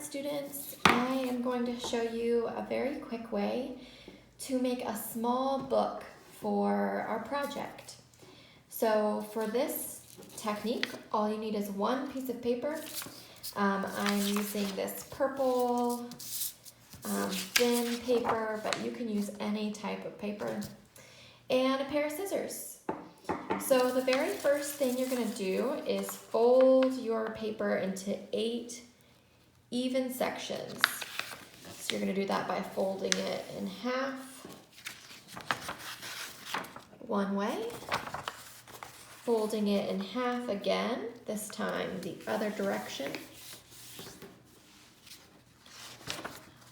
art students, I am going to show you a very quick way to make a small book for our project. So for this technique, all you need is one piece of paper. I'm using this purple thin paper, but you can use any type of paper, and a pair of scissors. So the very first thing you're going to do is fold your paper into 8 even sections. So you're going to do that by folding it in half one way, folding it in half again, this time the other direction.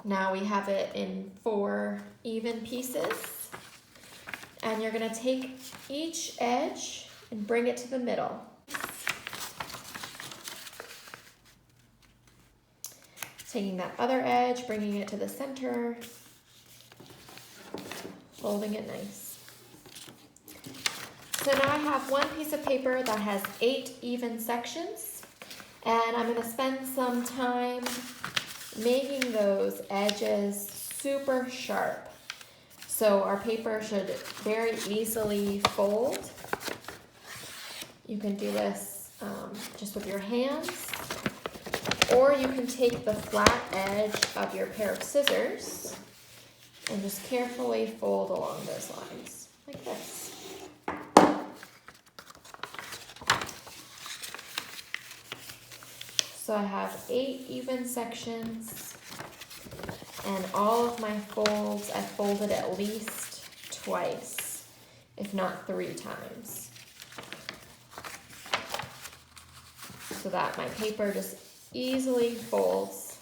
Now we have it in 4 even pieces, and you're going to take each edge and bring it to the middle. Taking that other edge, bringing it to the center, folding it nice. So now I have one piece of paper that has 8 even sections, and I'm going to spend some time making those edges super sharp. So our paper should very easily fold. You can do this just with your hands, or you can take the flat edge of your pair of scissors and just carefully fold along those lines, like this. So I have 8 even sections, and all of my folds, I folded at least twice, if not 3 times, so that my paper just easily folds.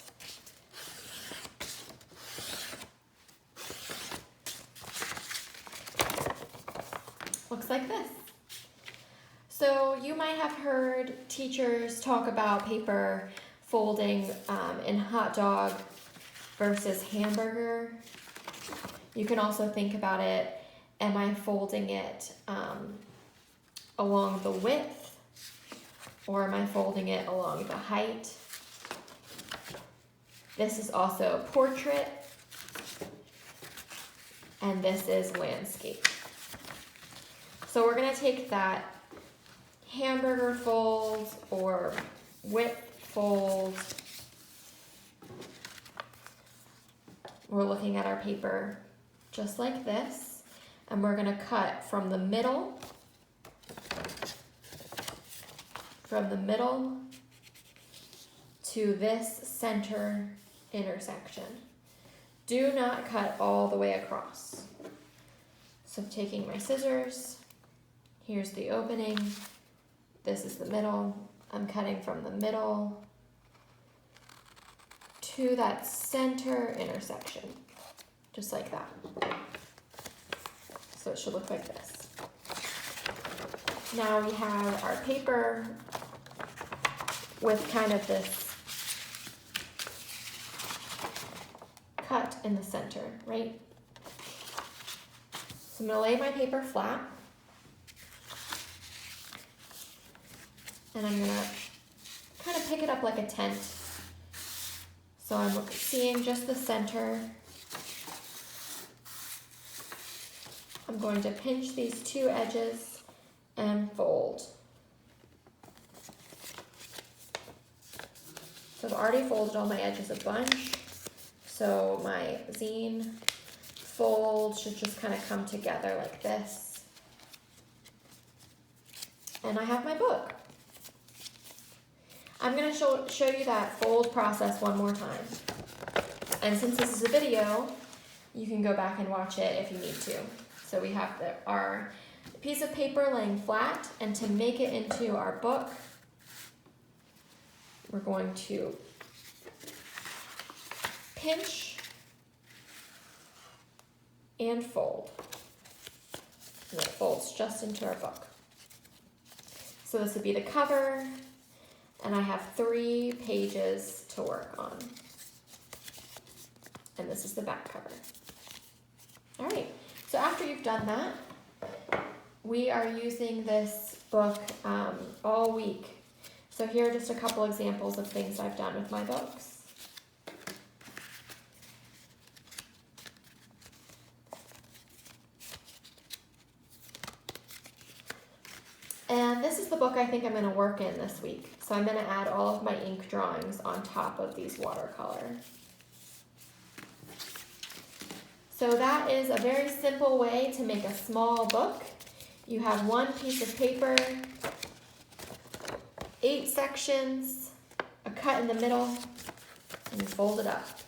Looks like this. So you might have heard teachers talk about paper folding in hot dog versus hamburger. You can also think about it, am I folding it along the width, or am I folding it along the height? This is also portrait, and this is landscape. So we're going to take that hamburger fold or width fold. We're looking at our paper just like this, and we're going to cut from the middle to this center intersection. Do not cut all the way across. So taking my scissors, here's the opening, this is the middle. I'm cutting from the middle to that center intersection, just like that. So it should look like this. Now we have our paper with kind of this cut in the center, right? So I'm going to lay my paper flat, and I'm going to kind of pick it up like a tent. So I'm seeing just the center. I'm going to pinch these 2 edges and fold. So I've already folded all my edges a bunch, so my zine fold should just kind of come together like this. And I have my book. I'm going to show you that fold process one more time. And since this is a video, you can go back and watch it if you need to. So we have our piece of paper laying flat, and to make it into our book, we're going to pinch and fold. And it folds just into our book. So this would be the cover, and I have 3 pages to work on. And this is the back cover. All right, so after you've done that, we are using this book all week. So here are just a couple examples of things I've done with my books. is the book I think I'm going to work in this week. So I'm going to add all of my ink drawings on top of these watercolor. So that is a very simple way to make a small book. You have one piece of paper, 8 sections, a cut in the middle, and you fold it up.